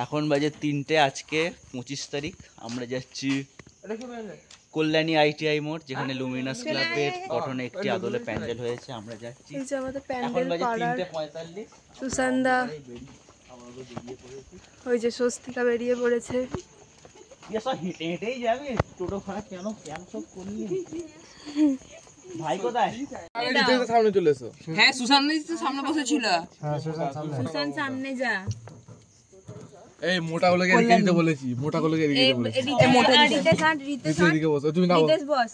এখন বাজে 3টে, আজকে 25 তারিখ। আমরা যাচ্ছি কল্যাণী আইটিআই মোড়, যেখানে লুমিনাস ক্লাবের গঠনে একটি আদলে প্যান্ডেল হয়েছে। আমরা যাচ্ছি, এখন বাজে 3:45। সুসান্দা, ওই যে স্বস্তিকা বেরিয়ে পড়েছে। হেঁটে হেঁটেই যাবে, টোটো ভাড়া কেন ক্যান্সেল করলি? ভাই কোথায়? সামনে চলে এসো। হ্যাঁ, সুশান্ত সামনে বসেছিল। হ্যাঁ, সুশান্ত সামনে যা। এই মোটা গুলোকে এদিকে দিতে বলেছি, মোটা গুলোকে এদিকে দিতে বলেছি। এই মোটা রিতেশ এদিকে বসো, তুমি নাও। রিতেশ বস।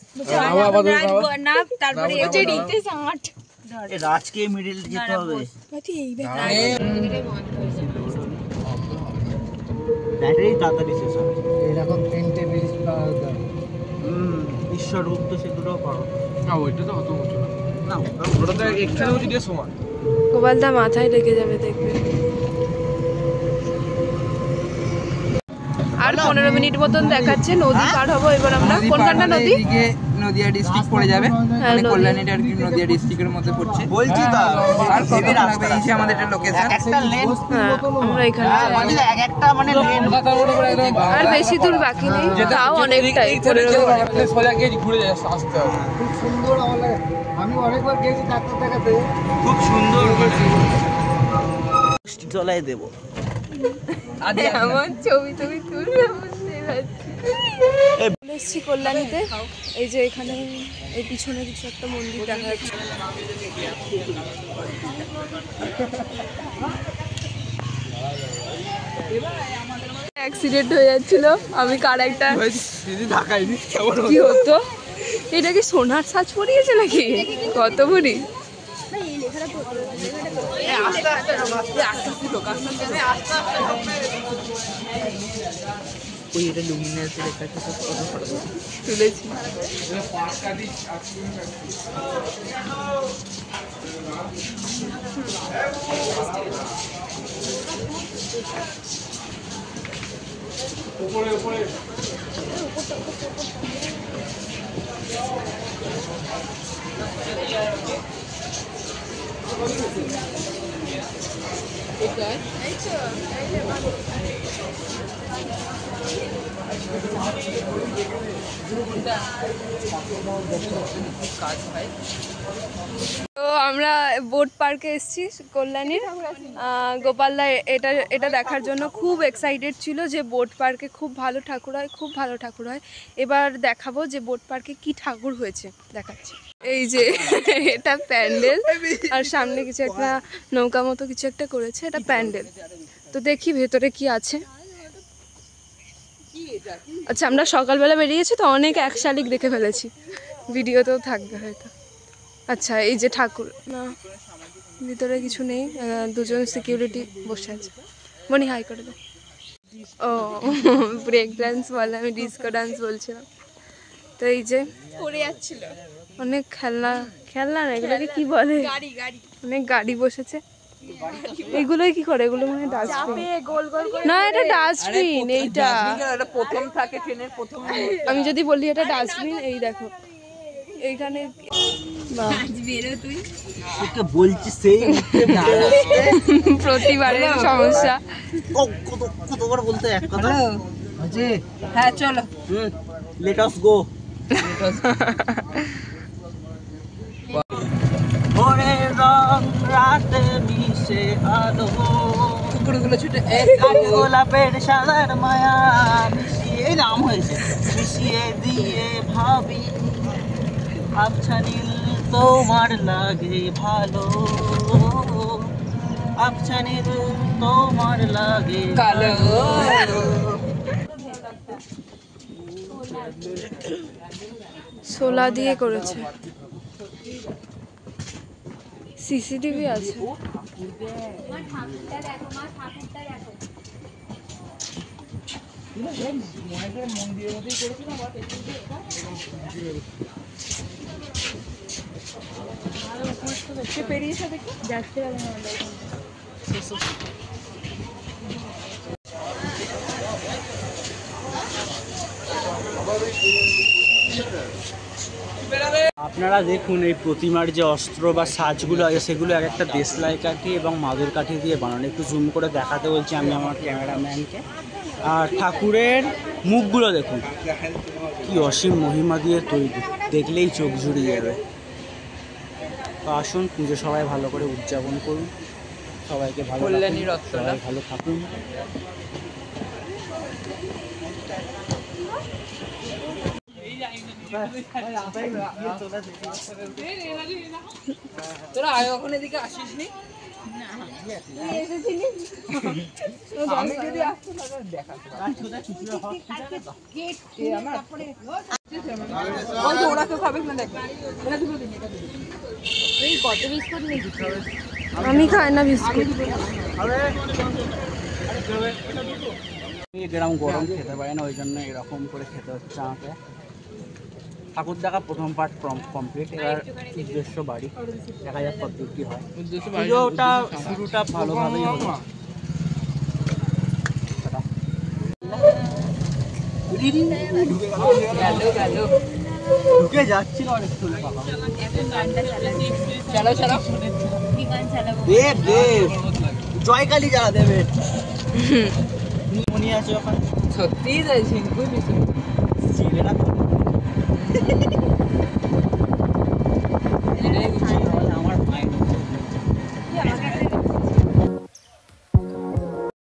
না তারপরে এই যে রিতেশ আট। এই রাজকে মিডল যেতে হবে। ব্যাটারি তাড়াতাড়ি শেষ হবে। এরকম 3টে ব্রিজ পাওয়া যায়। ঈশ্বর উক্ত সেতুটাও পারো না, ওইটা তো অত উঁচু না। না, ওটা তো একটু উঁচু দিয়ে সমান। গোপালদা মাথায় লেগে যাবে, দেখবে। আর 15 মিনিট মতন দেখাচ্ছে, নদী পার হবো এবার আমরা। কোনখানটা নদী? এদিকে নদিয়া ডিস্ট্রিক্ট পড়ে যাবে, মানে কল্যাণীটা আর কি নদিয়া ডিস্ট্রিক্টের মধ্যে পড়ছে। বলছি তো আর কত লাগবে, এই যে আমাদের এটা লোকেশন। একটা লেন, হ্যাঁ, আমরা এখানে মানে একটা মানে লেন। আর বেশি দূর বাকি নেই, তাও অনেকটাই। সোজা গিয়ে ঘুরে আসতে হবে। খুব সুন্দর, আমার লাগে। আমি অনেকবার গেছি ডাক্তার দেখাতে, খুব সুন্দর চলাই দেবো। এমন ছবি ছবি তুললে বুঝতেই পারছি। এসেছি কল্যাণীতে, এই যে এখানে এই পিছনে কিছু একটা মন্দির দেখা যাচ্ছে। অ্যাক্সিডেন্ট হয়ে যাচ্ছিল, আমি কার একটা কি হতো, এটা কি সোনার সাজ পরিয়েছে নাকি? কত ভরি? ওই এটা লুমিনাসের কাছে কত ফটো তুলেছি। তো আমরা বোট পার্কে এসেছি কল্যাণীর। গোপালদা এটা দেখার জন্য খুব এক্সাইটেড ছিল যে বোট পার্কে খুব ভালো ঠাকুর হয়, খুব ভালো ঠাকুর হয়। এবার দেখাবো যে বোট পার্কে কি ঠাকুর হয়েছে, দেখাচ্ছি। এই যে এটা প্যান্ডেল, আর সামনে কিছু একটা নৌকা মতো কিছু একটা করেছে, এটা প্যান্ডেল। তো দেখি ভেতরে কি আছে। আচ্ছা, আমরা সকালবেলা বেরিয়েছি তো অনেক এক শালিক দেখে ফেলেছি, ভিডিওতেও থাকবে হয়তো। আচ্ছা, এই যে ঠাকুর, না ভিতরে কিছু নেই, দুজন সিকিউরিটি বসে আছে। মনি হাই করে দে। ও ব্রেক ডান্স বলে, আমি ডিস্কো ডান্স বলছিলাম। তো এই যে করে যাচ্ছিল অনেক খেলনা না, এগুলোকে কি বলে, অনেক গাড়ি বসেছে। এগুলোই কি করে? এগুলো মানে ডাস্টবিন না, এটা ডাস্টবিন। এইটা প্রথম থাকে ট্রেনের প্রথম। আমি যদি বলি এটা ডাস্টবিন, এই দেখো এইখানে বলছি সেই প্রতিবারের সমস্যা। কতবার বলতে এক কথা। হ্যাঁ চলো, লেট আস গো। ওরে রং রাতে মিশে আলো, কুকুরগুলো ছুটে গোলাপের সাদার মায়া মিশিয়ে, নাম হয়েছে মিশিয়ে দিয়ে ভাবি, আবছা নীল তোমার লাগে ভালো, আবছা নীল তোমার লাগে কালো। সোলা দিয়ে করেছে, সিসিটিভি আছে। পেরিয়েছে দেখি যাচ্ছে। আপনারা দেখুন এই প্রতিমার যে অস্ত্র বা সাজগুলো আছে সেগুলো এক একটা দেশলাই কাঠি এবং মাদুর কাঠি দিয়ে বানানো। একটু জুম করে দেখাতে বলছি আমি আমার ক্যামেরাম্যানকে। আর ঠাকুরের মুখগুলো দেখুন কি অসীম মহিমা দিয়ে তৈরি, দেখলেই চোখ জুড়িয়ে যাবে। তো আসুন পুজো সবাই ভালো করে উদযাপন করুন, সবাইকে ভালো রাখুন, কল্যাণী রথতলা। সবাই ভালো থাকুন। তোরা আগে কখনো এদিকে আসিস নি? আমি যদি আসতাম তাহলে দেখাতাম। ওই যে ওরা কেউ খাবে না দেখ। আমি খাই না বিস্কুট। এরকম গরম খেতে পারে না, ওই জন্য এরকম করে খেতে হচ্ছে আমাকে। ঠাকুর দেখা প্রথম পার্ট কমপ্লিট, এবার উদ্দেশ্য বাড়ি, দেখা যাক কত দূর কি হয়। পুজোটা শুরুটা ভালোভাবেই হলো। ঢুকে যাচ্ছিল অনেক চলে পাবা। চলো চলো। দেব দেব জয়কালী যারা দেবে মনে আছে ওখানে সত্যিই যাইছি বুঝলি? ছিলে না তো।